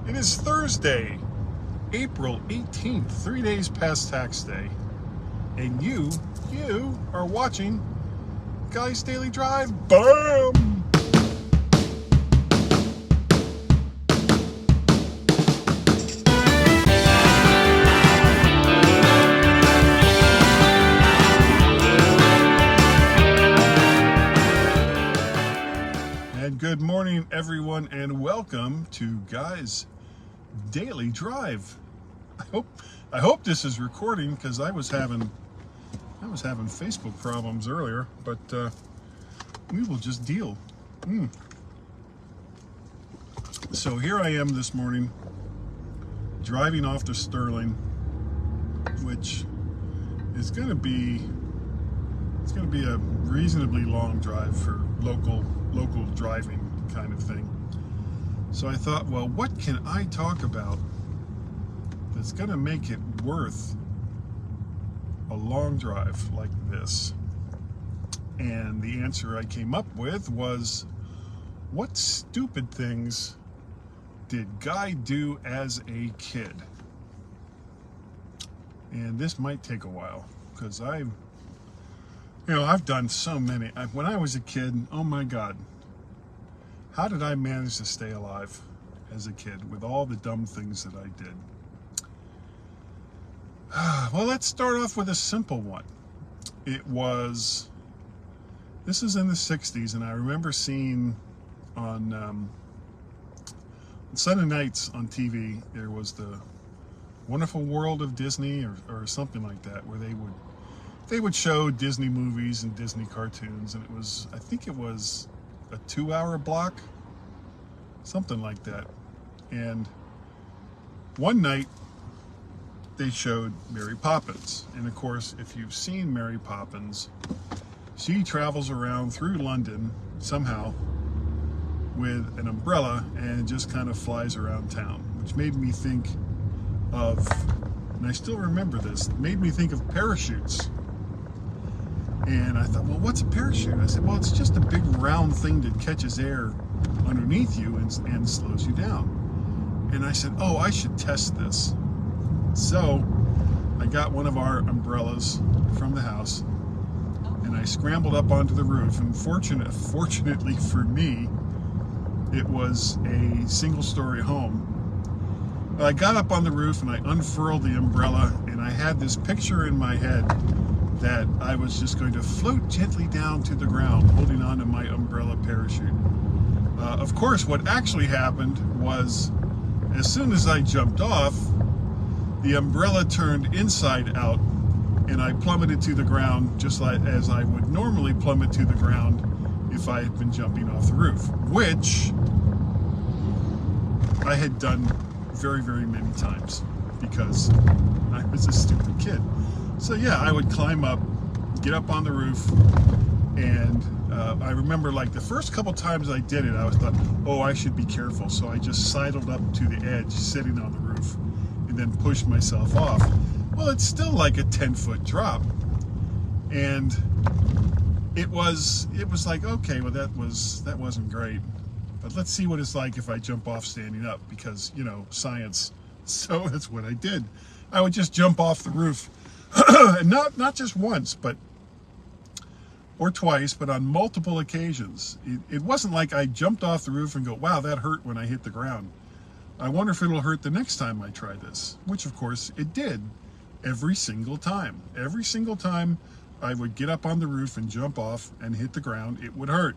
It is Thursday, April 18th, 3 days past tax day. And you are watching Guy's Daily Drive. Boom! And good morning, everyone, and welcome to Guy's Daily Drive. I hope this is recording, because I was having Facebook problems earlier, but we will just deal. So here I am this morning, driving off to Sterling, which is going to be a reasonably long drive for local driving kind of thing. So I thought, well, what can I talk about that's going to make it worth a long drive like this? And the answer I came up with was, what stupid things did Guy do as a kid? And this might take a while, because I've done so many. When I was a kid, oh my God, how did I manage to stay alive as a kid with all the dumb things that I did? Well, let's start off with a simple one. This is in the 60s, and I remember seeing on Sunday nights on TV, there was the Wonderful World of Disney or something like that, where they would show Disney movies and Disney cartoons, and I think it was a 2-hour block, something like that. And one night they showed Mary Poppins, and of course, if you've seen Mary Poppins, she travels around through London somehow with an umbrella and just kind of flies around town, which made me think of, and I still remember this, it made me think of parachutes. And I thought, well, what's a parachute? I said, well, it's just a big round thing that catches air underneath you and slows you down. And I said, oh, I should test this. So I got one of our umbrellas from the house, and I scrambled up onto the roof. And fortunately for me, it was a single-story home. But I got up on the roof and I unfurled the umbrella, and I had this picture in my head that I was just going to float gently down to the ground, holding onto my umbrella parachute. Of course, what actually happened was, as soon as I jumped off, the umbrella turned inside out, and I plummeted to the ground just like as I would normally plummet to the ground if I had been jumping off the roof, which I had done very, very many times because I was a stupid kid. So yeah, I would climb up, get up on the roof, and I remember, like, the first couple times I did it, I thought, oh, I should be careful. So I just sidled up to the edge, sitting on the roof, and then pushed myself off. Well, it's still like a 10-foot drop, and it was like, okay, well, that wasn't great, but let's see what it's like if I jump off standing up, because, science. So that's what I did. I would just jump off the roof. And not just once, or twice, but on multiple occasions. It wasn't like I jumped off the roof and go, wow, that hurt when I hit the ground. I wonder if it'll hurt the next time I try this, which of course it did every single time. Every single time I would get up on the roof and jump off and hit the ground, it would hurt.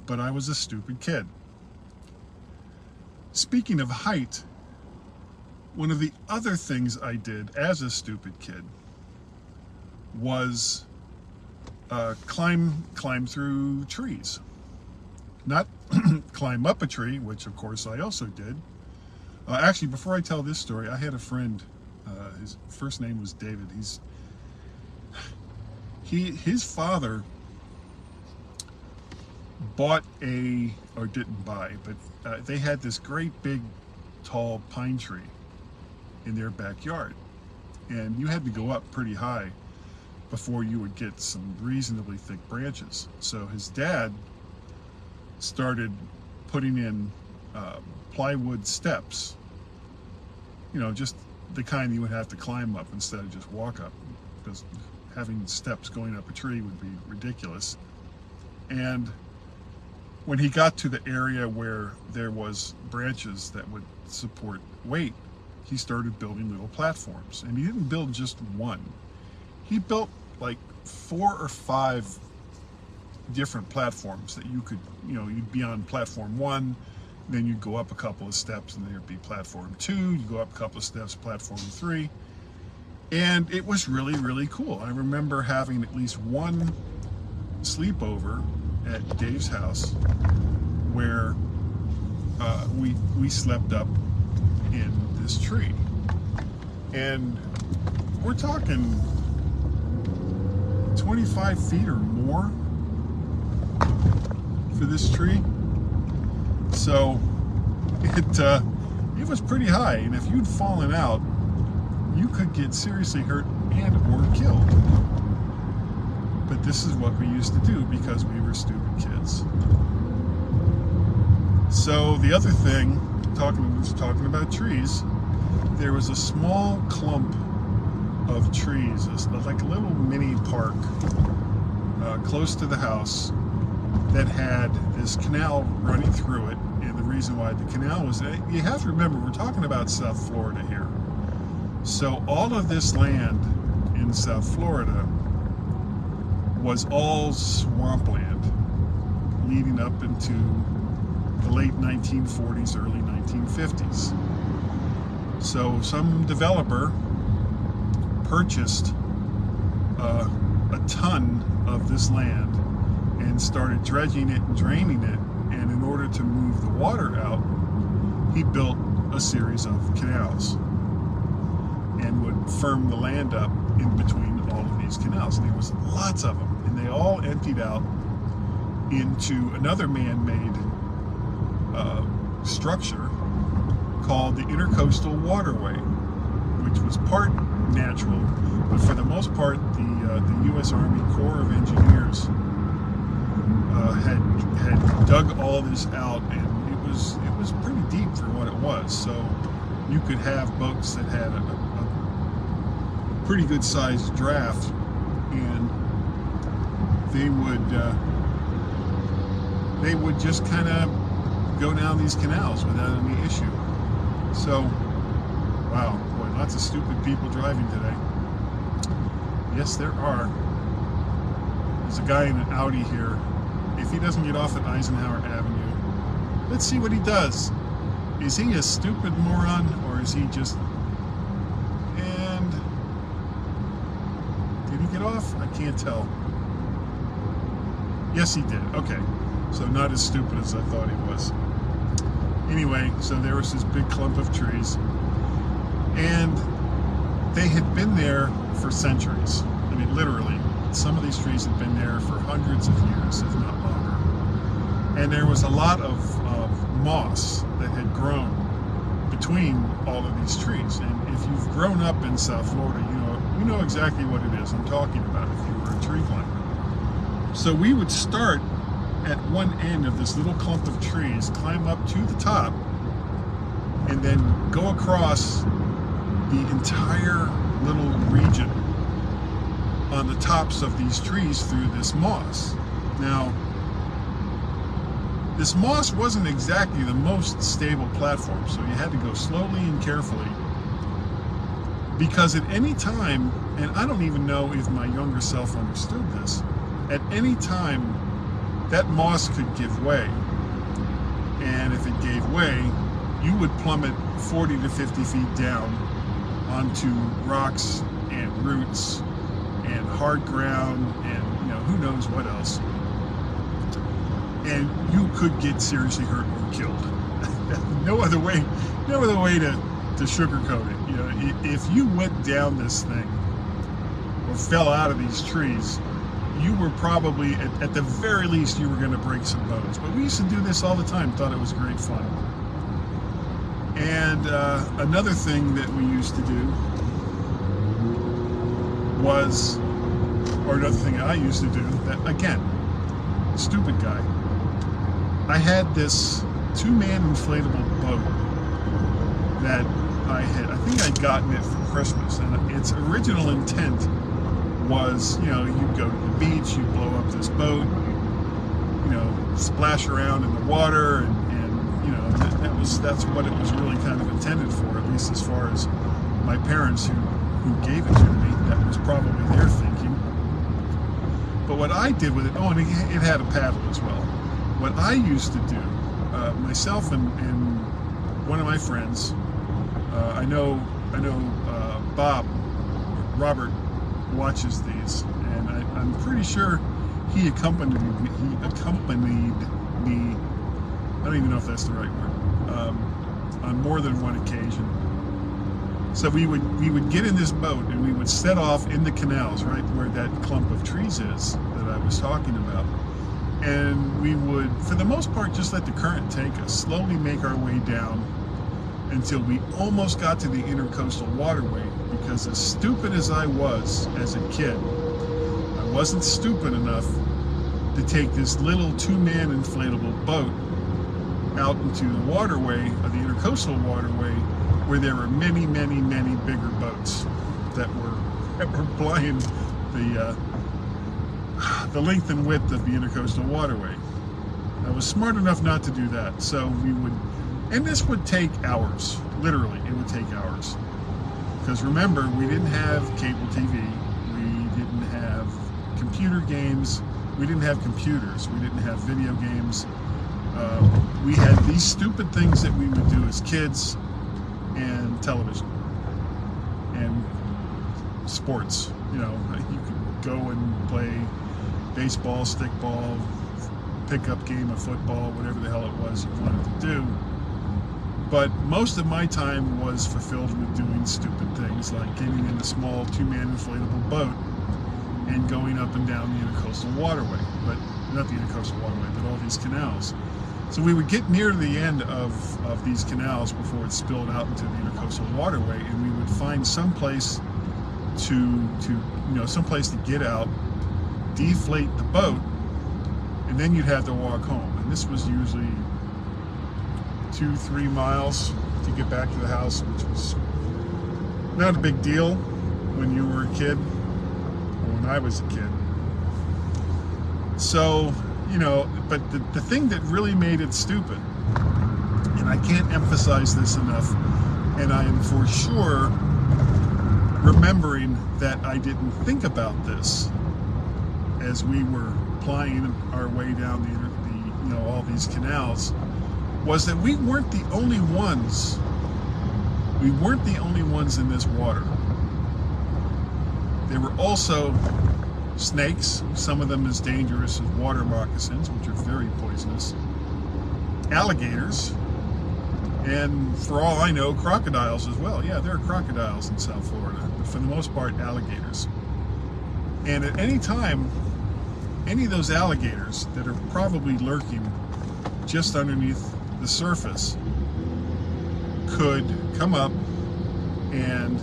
But I was a stupid kid. Speaking of height, one of the other things I did as a stupid kid was climb through trees. Not climb up a tree, which of course I also did. Actually, before I tell this story, I had a friend, his first name was David. His father bought or didn't buy, but they had this great big tall pine tree in their backyard, and you had to go up pretty high before you would get some reasonably thick branches. So his dad started putting in plywood steps, you know, just the kind you would have to climb up instead of just walk up, because having steps going up a tree would be ridiculous. And when he got to the area where there was branches that would support weight, he started building little platforms. And he didn't build just one. He built like 4 or 5 different platforms that you could, you know, you'd be on platform 1, then you'd go up a couple of steps and there'd be platform 2, you go up a couple of steps, platform 3. And it was really, really cool. I remember having at least one sleepover at Dave's house where we slept up in this tree. And we're talking 25 feet or more for this tree. So it was pretty high, and if you'd fallen out, you could get seriously hurt and or killed. But this is what we used to do because we were stupid kids. So the other thing, talking about trees, there was a small clump of trees, like a little mini park close to the house that had this canal running through it. And the reason why the canal was, you have to remember, we're talking about South Florida here. So all of this land in South Florida was all swampland leading up into the late 1940s, early 1950s. So some developer purchased a ton of this land and started dredging it and draining it, and in order to move the water out, he built a series of canals and would firm the land up in between all of these canals. And there was lots of them, and they all emptied out into another man-made structure called the Intercoastal Waterway, which was part natural, but for the most part the U.S. Army Corps of Engineers had dug all this out, and it was pretty deep for what it was. So you could have boats that had a pretty good sized draft, and they would just kind of go down these canals without any issue. So, wow, boy, lots of stupid people driving today. Yes, there are. There's a guy in an Audi here. If he doesn't get off at Eisenhower Avenue, let's see what he does. Is he a stupid moron, or is he just... And... did he get off? I can't tell. Yes, he did. Okay. So not as stupid as I thought he was. Anyway, so there was this big clump of trees, and they had been there for centuries. I mean, literally, some of these trees had been there for hundreds of years, if not longer. And there was a lot of moss that had grown between all of these trees. And if you've grown up in South Florida, you know exactly what it is I'm talking about if you were a tree climber. So we would start at one end of this little clump of trees, climb up to the top, and then go across the entire little region on the tops of these trees through this moss. Now, this moss wasn't exactly the most stable platform, so you had to go slowly and carefully, because at any time, and I don't even know if my younger self understood this, at any time that moss could give way, and if it gave way, you would plummet 40 to 50 feet down onto rocks and roots and hard ground and who knows what else, and you could get seriously hurt or killed. no other way to sugarcoat it. If you went down this thing or fell out of these trees, you were probably, at the very least, you were going to break some bones. But we used to do this all the time, thought it was great fun. And another thing that we used to do was, or another thing I used to do, that again, stupid guy, I had this two-man inflatable boat that I think I'd gotten it for Christmas, and its original intent was, you'd go to the beach, you'd blow up this boat, splash around in the water, and that's what it was really kind of intended for, at least as far as my parents who gave it to me. That was probably their thinking. But what I did with it, and it had a paddle as well. What I used to do, myself and one of my friends, I know Robert watches these, and I'm pretty sure he accompanied me. I don't even know if that's the right word. On more than one occasion. So we would get in this boat and we would set off in the canals, right where that clump of trees is that I was talking about. And we would, for the most part, just let the current take us, slowly make our way down until we almost got to the Intercoastal Waterway, because as stupid as I was as a kid, I wasn't stupid enough to take this little two-man inflatable boat out into the waterway, or the Intercoastal Waterway, where there were many, many, many bigger boats that were plying the length and width of the Intercoastal Waterway. I was smart enough not to do that, so we would, and this would take hours, literally, it would take hours. Because remember, we didn't have cable TV, we didn't have computer games, we didn't have computers, we didn't have video games. We had these stupid things that we would do as kids, and television, and sports. You could go and play baseball, stickball, pickup game of football, whatever the hell it was you wanted to do. But most of my time was fulfilled with doing stupid things like getting in a small two-man inflatable boat and going up and down the Intercoastal Waterway. But not the Intercoastal Waterway, but all these canals. So we would get near the end of these canals before it spilled out into the Intercoastal Waterway, and we would find some place someplace to get out, deflate the boat, and then you'd have to walk home. And this was usually 2-3 miles to get back to the house, which was not a big deal when you were a kid, or when I was a kid. So, but the thing that really made it stupid, and I can't emphasize this enough, and I am for sure remembering that I didn't think about this as we were plying our way down the all these canals, was that we weren't the only ones. We weren't the only ones in this water. There were also snakes, some of them as dangerous as water moccasins, which are very poisonous, alligators, and for all I know, crocodiles as well. Yeah, there are crocodiles in South Florida, but for the most part, alligators. And at any time, any of those alligators that are probably lurking just underneath the surface could come up and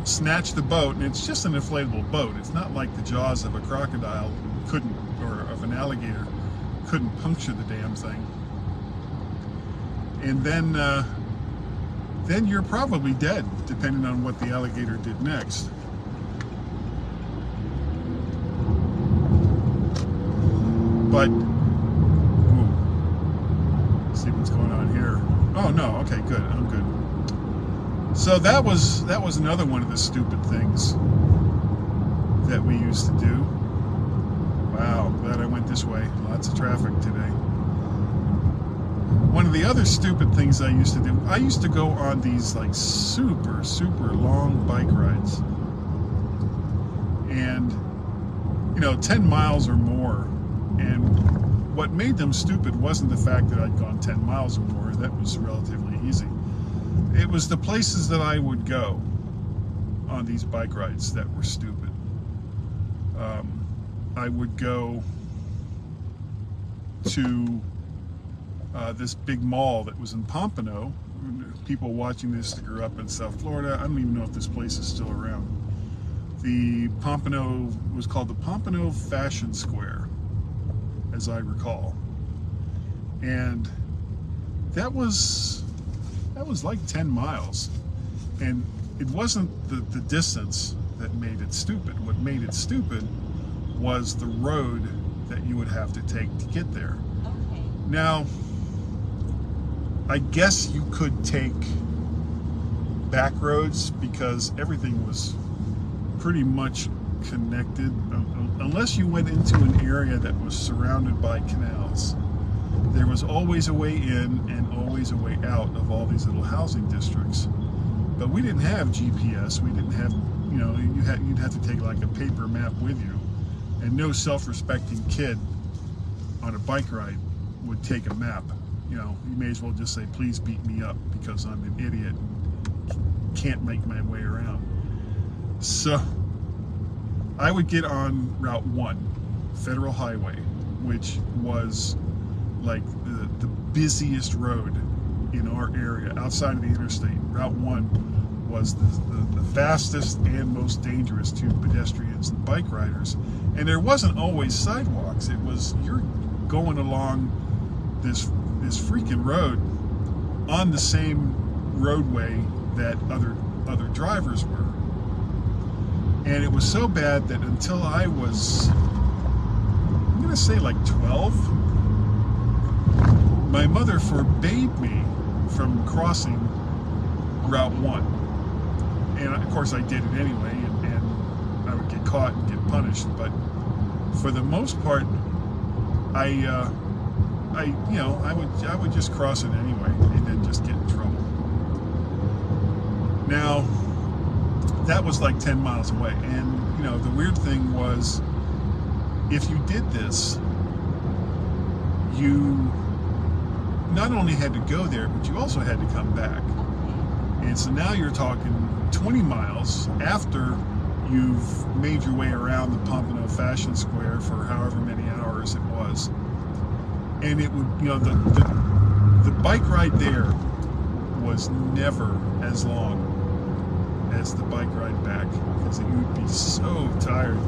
snatch the boat. And it's just an inflatable boat. It's not like the jaws of a crocodile couldn't, or of an alligator couldn't puncture the damn thing. And then you're probably dead, depending on what the alligator did next. But let's see what's going on here. Oh no, okay, good. I'm good. So that was another one of the stupid things that we used to do. Wow, glad I went this way. Lots of traffic today. One of the other stupid things I used to do, I used to go on these like super, super long bike rides. And 10 miles or more. And what made them stupid wasn't the fact that I'd gone 10 miles or more. That was relatively easy. It was the places that I would go on these bike rides that were stupid. I would go to this big mall that was in Pompano. People watching this that grew up in South Florida, I don't even know if this place is still around. The Pompano was called the Pompano Fashion Square, as I recall. And that was like 10 miles. And it wasn't the distance that made it stupid. What made it stupid was the road that you would have to take to get there. Okay. Now, I guess you could take back roads because everything was pretty much connected, unless you went into an area that was surrounded by canals. There was always a way in and always a way out of all these little housing districts. But we didn't have GPS. We didn't have, you know, you'd have to take like a paper map with you. And no self-respecting kid on a bike ride would take a map. You know, you may as well just say, please beat me up because I'm an idiot and can't make my way around. So I would get on Route 1, Federal Highway, which was like the busiest road in our area outside of the interstate. Route 1 was the fastest and most dangerous to pedestrians and bike riders. And there wasn't always sidewalks. It was, you're going along this freaking road on the same roadway that other drivers were. And it was so bad that until I was, I'm gonna say like 12, my mother forbade me from crossing Route 1. And of course I did it anyway, and I would get caught and get punished. But for the most part, I would just cross it anyway and then just get in trouble. Now, that was like 10 miles away. And, you know, the weird thing was, if you did this, you not only had to go there, but you also had to come back. And so now you're talking 20 miles after you've made your way around the Pompano Fashion Square for however many hours it was. And it would, you know, the bike ride there was never as long as the bike ride back, because you would be so tired.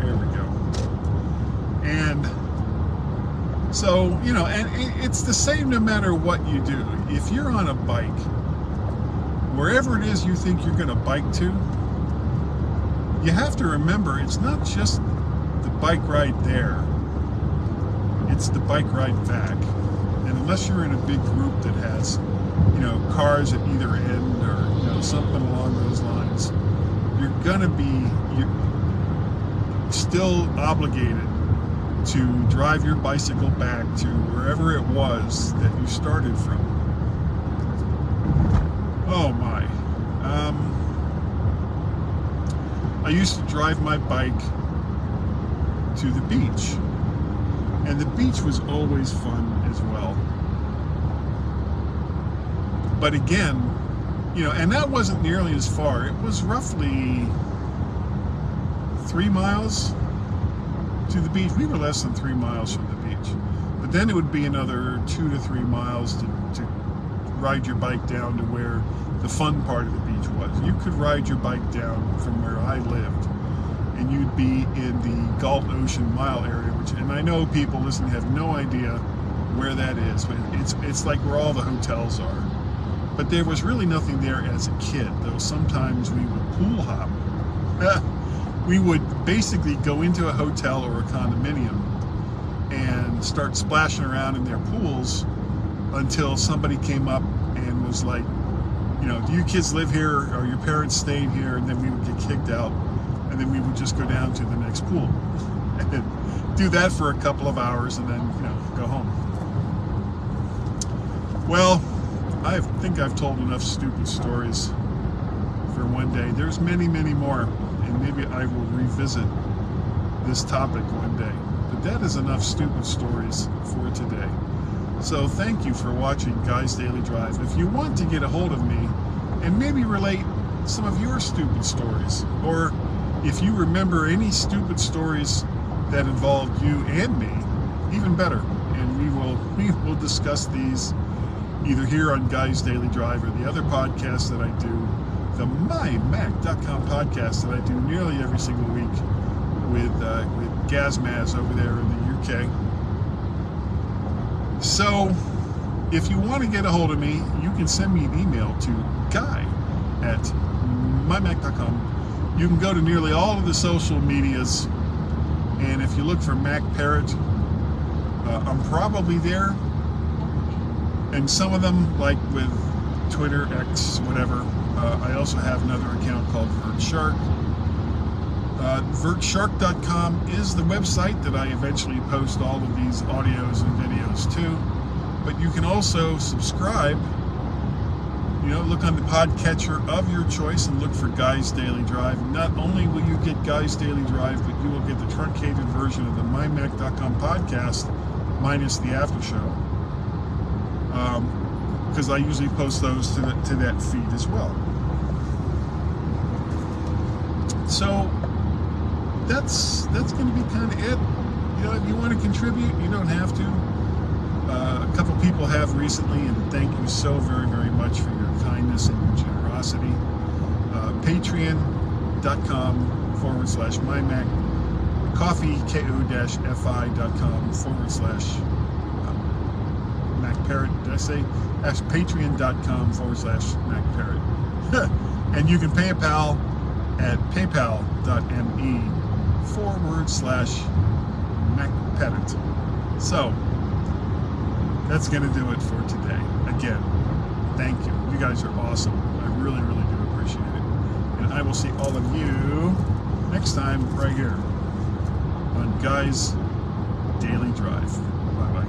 There we go. And so, you know, and it's the same no matter what you do. If you're on a bike, wherever it is you think you're going to bike to, you have to remember it's not just the bike ride there, it's the bike ride back. And unless you're in a big group that has, you know, cars at either end or, you know, something along those lines, you're gonna be still obligated to drive your bicycle back to wherever it was that you started from. Oh my. I used to drive my bike to the beach, and the beach was always fun as well. But again, you know, and that wasn't nearly as far. It was roughly 3 miles to the beach. We were less than 3 miles from the beach. But then it would be another 2 to 3 miles to ride your bike down to where the fun part of the beach was. You could ride your bike down from where I lived, and you'd be in the Galt Ocean Mile area, which, and I know people listening have no idea where that is, but it's like where all the hotels are. But there was really nothing there as a kid, though sometimes we would pool hop. We would basically go into a hotel or a condominium and start splashing around in their pools until somebody came up and was like, you know, do you kids live here, or your parents staying here? And then we would get kicked out, and then we would just go down to the next pool and do that for a couple of hours, and then, you know, go home. Well, I think I've told enough stupid stories for one day. There's many, many more, and maybe I will revisit this topic one day. But that is enough stupid stories for today. So thank you for watching Guy's Daily Drive. If you want to get a hold of me and maybe relate some of your stupid stories, or if you remember any stupid stories that involved you and me, even better, and we will discuss these either here on Guy's Daily Drive or the other podcasts that I do, the mymac.com podcast that I do nearly every single week with Gazmaz over there in the UK. So if you want to get a hold of me, you can send me an email to guy@mymac.com. You can go to nearly all of the social medias, and if you look for Mac Parrot, I'm probably there. And some of them, like with Twitter, X, whatever, I also have another account called VertShark. VertShark.com is the website that I eventually post all of these audios and videos to. But you can also subscribe. You know, look on the podcatcher of your choice and look for Guy's Daily Drive. Not only will you get Guy's Daily Drive, but you will get the truncated version of the MyMac.com podcast minus the after show. Because I usually post those to that feed as well. So that's going to be kind of it. You know, if you want to contribute, you don't have to. A couple people have recently, and thank you so very, very much for your kindness and your generosity. Patreon.com/mymac, coffeeko-fi.com/MacParrot. Did I say? That's patreon.com/MacParrot. And you can PayPal at paypal.me/MacParrot. So that's going to do it for today. Again, thank you. You guys are awesome. I really, really do appreciate it. And I will see all of you next time right here on Guy's Daily Drive. Bye-bye.